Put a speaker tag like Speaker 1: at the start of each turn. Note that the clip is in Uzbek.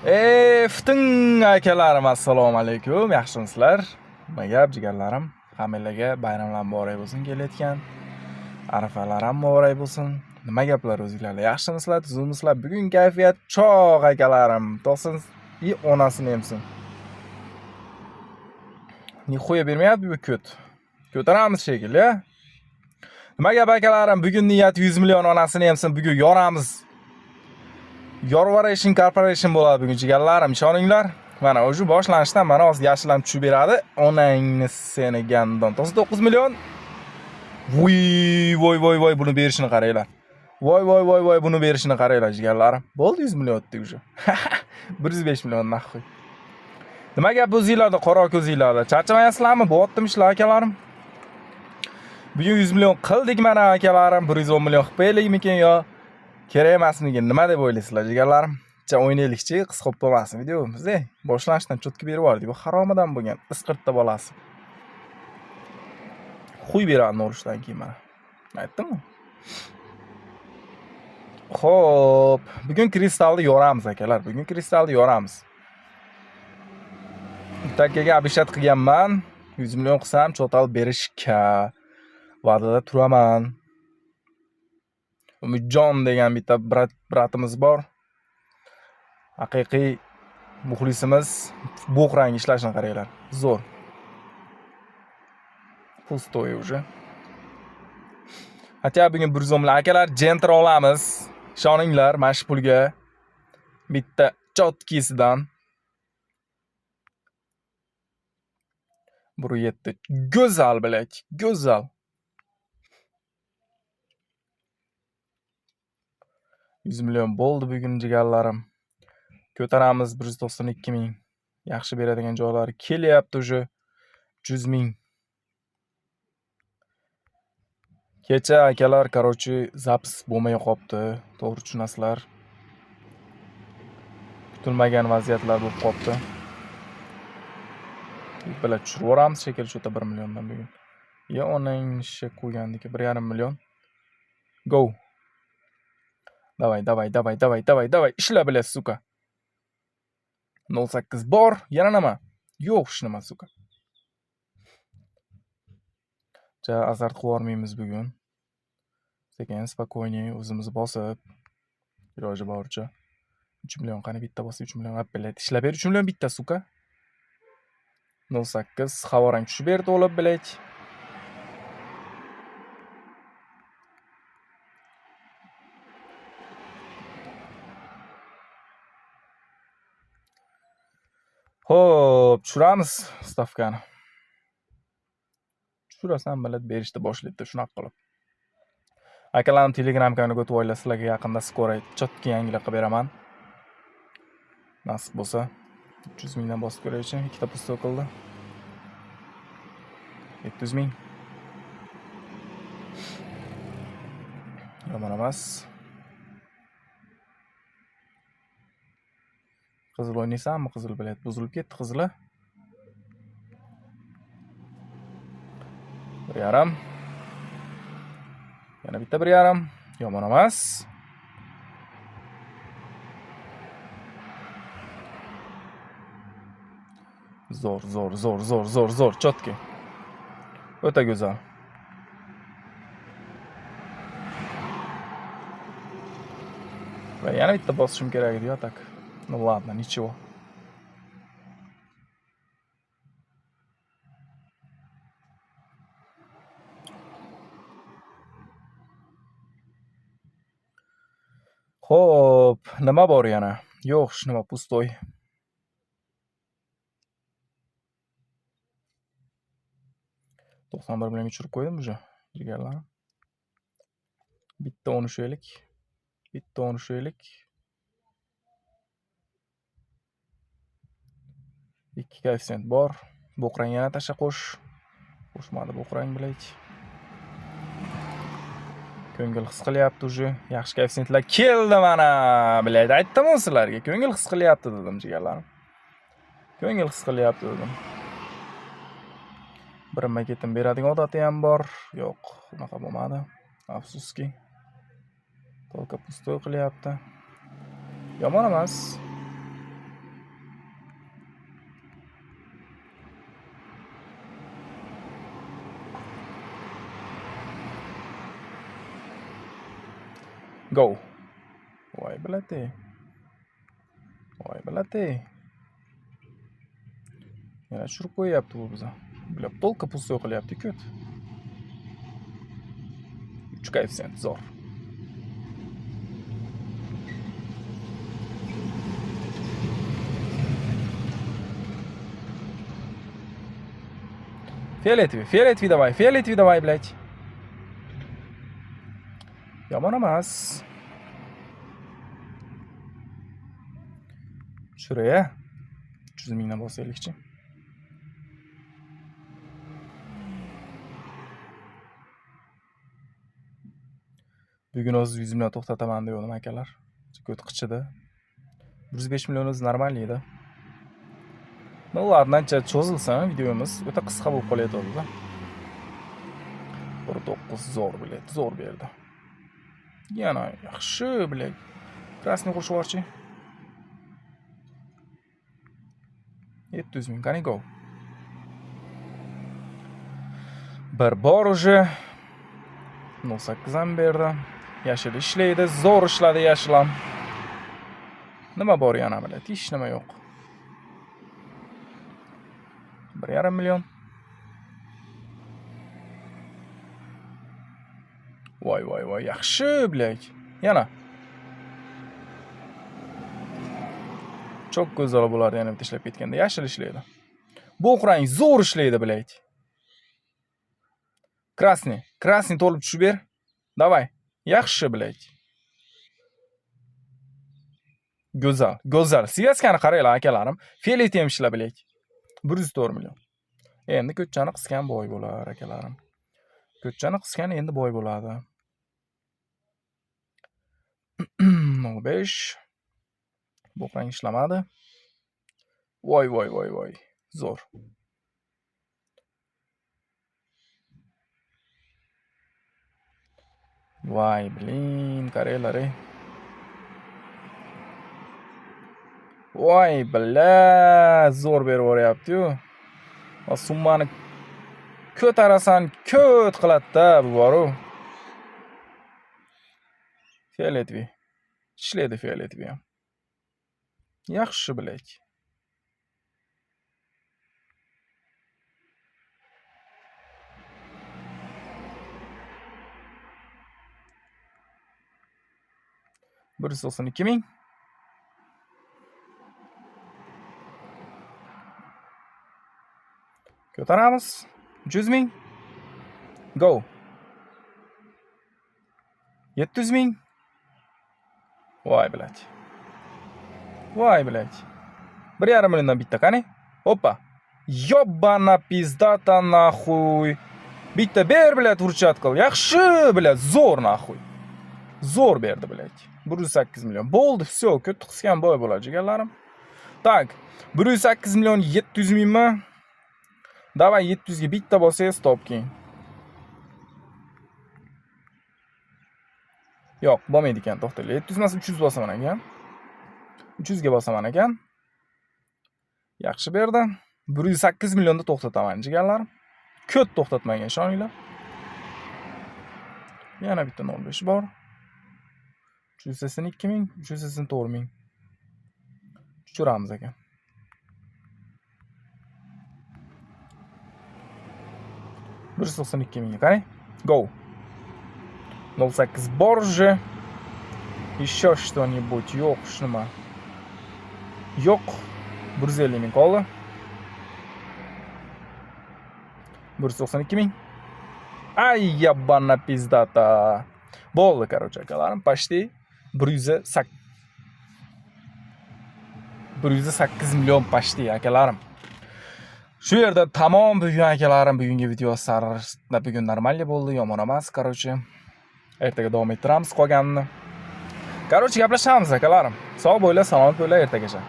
Speaker 1: Fiting akalarim, assalomu alaykum. Yaxshimisizlar? Nima gap jigarlarim? Hammalarga bayramlar muborak bo'lsin kelayotgan. Arafalar ham muborak bo'lsin. Nima gaplar o'zingizlar? Yaxshimisizlar, tuzukmisizlar? Bugun kayfiyat cho'q akalarim. To'sin и onasini emsin. Nixuya bermayapti bu ko't. Ko'taramiz shekilli. Nima gap akalarim? Bugun niyat 100 million onasini emsin. Bugun yoramiz. Yorvaration Corporation bo'ladi bugun jigarlarim, ishoninglar. Mana o'sha boshlanishdan mana hozir yashillam tushib beradi. Onangni seni gandon. 9 million. Voy, buni berishini qaranglar. Voy, buni berishini qaranglar jigarlarim. Bo'ldi 100 million o'tdi o'sha. 105 million naqd. Nima gap o'zingizlarda, qora ko'zinglarda? Charchamayapsizlarmi? Bo'yotdim ishlar akalarim. Bugun 100 million qildik mana akalarim. 110 million qilib qo'yaylikmikin yo? Kerak emasmikin? Nima deb o'ylaysizlar jigarlarim? O'ynaylikchi, qisqa bo'lib qolmasin videomiz. Boshlanishdan cho'tki berib yubordik. Bu haromidan bo'lgan, isqirtda bolasi. Xuy beradi norushdan keyin mana. Aytdimmi? Xo'p, bugun kristalni yoramiz akalar. Bugun kristalni yoramiz. Takaga abishat qilganman. 100 million qilsam cho'tal berishga va'dada turaman. Umidjon degan bitta bratimiz bor. Haqiqiy muxlisimiz, bo'q rang ishlashini qaranglar. Zo'r. Pustoy уже. Hatto bugun 110 million akalar jentr olamiz. Ishoninglar, mana shu pulga bitta chotkisidan 1.7 go'zal bilak, go'zal. 100 million bo'ldi bugun jigarlarim. Ko'taramiz 192 ming. Yaxshi beradigan joylari kelyapti o'sha 100 ming. Kecha akalar, qarochi, zaps bo'lmay qopti. To'g'ri tushunasizlar. Kutilmagan vaziyatlar bo'lib qopti. Bilan tushirib yuboramiz shekilli cho'ta 1 milliondan bugun. Ya onang ishga qo'ygandiki 1.5 million. Go. Давай. Ishla bilas, suka. 08 bor, yana nima? Yo'q, hech nima, suka. Azart qilib olmaymiz bugun. Sekin, spokojniy, o'zimizni bosib, iloji boricha 3 million qani bitta bosa 3 million bilet. Ishlab ber 3 million bitta, suka. 08 havorang tushib berdi olib bilak. Xo'p, tushiramiz stavkani. Tushirasan bilet berishni boshlaydi shunaqa qilib. Akalarim Telegram kanaliga o'tib olinglar, sizlarga yaqinda skora chotki yangilik qilib beraman. Nasib bo'lsa 300 mingdan bosib ko'raychi, ikkita pusto qildi. 700 ming. Yomon emas. Qizil o'ynaysanmi? Qizil bilet buzilib ketdi qizili. 1.5. Yana bitta 1.5. Yomon emas. Zo'r, chotki. O'ta go'zal. Va yana bitta bosishim kerak edi, tak. Ну ладно, ничего. Xo'p, nima bor yana? Yo'q, hech nima, pustoy. $91 million tushirib qo'ydim уже, jigarlar. Bitta 13'lik. Bitta 13'lik. 2 koeffitsient bor. Bo'qrang yana tasha qo'sh. Qo'shmadi bo'qrang bilak. Ko'ngil his qilyapti уже. Yaxshi koeffitsiyentlar keldi mana. Bilak, aytdim sizlarga. Ko'ngil his qilyapti dedim jigarlarim. Ko'ngil his qilyapti dedim. Birinma ketim beradigan odati ham bor. Yo'q, unaqa bo'lmadi. Afsuski. Tolka pustoy qilyapti. Yomon emas. Go. Voy bilate. Voy bilate. Yana tushirib qo'yapti bu biza. Bilib, to'lqa pul qilyapti ko't. 3 koeffitsient zo'r. Фиолетовый давай, блядь. Yomon emas. Shuraya 300 mingdan bosaylikchi. Bugun o'z 100 million to'xtataman degandim akalar. Ko't qichidi. 105 million o'zi normal edi. Ну ладно, ancha cho'zilsa videomiz o'ta qisqa bo'lib qolayotdi. 9 zo'r bilet, zo'r berdi. Yana yaxshi bilet. Krasniy qo'shib yuborchi. 700 ming, qani go. Bir bor уже. 08 ham berdi. Yashil ishlaydi, zo'r ishladi yashil ham. Nima bor yana bilet? Hech nima yo'q. 1,5 million. Voy, yaxshi bilet. Yana. Çok go'zal bo'lardi yana bitta ishlab ketganda. Yashil ishlaydi. Bu rang zo'r ishlaydi bilet. Krasniy to'lib tushib ber. Davay. Yaxshi bilet. Go'zal. Sviyaskani qaranglar akalarim. Felet ham ishlab bilet. 104 million. Endi ko'chani qisgan boy bo'lar akalarim. Ko'chani qisgan endi boy bo'ladi. 05. Bu rang ishlamadi. Voy. Zo'r. Voy, blin, qaranglar. Voy, billa, zo'r berib yuboryapti-yu. Va summani ko'tarasan, ko't qiladi-da bu boru. Fioletoviy. Ishlaydi fioletoviy ham. Yaxshi bilek. $192 ming. Ko'taramiz. 100 ming. Go. 700 ming. Voy bilach. 1,5 milliondan bitta qani? Hoppa. Yobbana pizdata nahuy. Bitta ber bilat urchat qil. Yaxshi bilat, zo'r nahuy. Zo'r berdi bilat. 108 million. Bo'ldi, все, ko't qisgan boy bo'ladi jigarlarim. Tak, 108 million 700 mingmi? Davay 700 ga bitta bo'lsangiz stop keyin. Yo'q, bo'lmaydi ekan, to'xtanglar. 700 emas 300 bosaman ekan. 300 ga bosaman ekan. Yaxshi berdi. 108 millionda to'xtataman jigarlarim. Ko't to'xtatmagan ishoninglar. Yana bitta 05 bor. 382 ming, 384 ming. Tushiramiz ekan. $192 ming qani? Go. 08 bor же. Еще что-нибудь yo'q, nima? Yo'q. 150 ming qoldi. 192 ming. Ay, yabana pizdata. Bo'ldi, короче, akalarim. Почти 108 million почти akalarim. Shu yerda tamom bugun akalarim, bugungi video sarishda bugun normalli bo'ldi, yomon emas, короче. Ertaga davom ettiramiz qolganini. Короче, gaplashamiz akalarim. Sog' bo'linglar, salomat bo'linglar, ertagacha.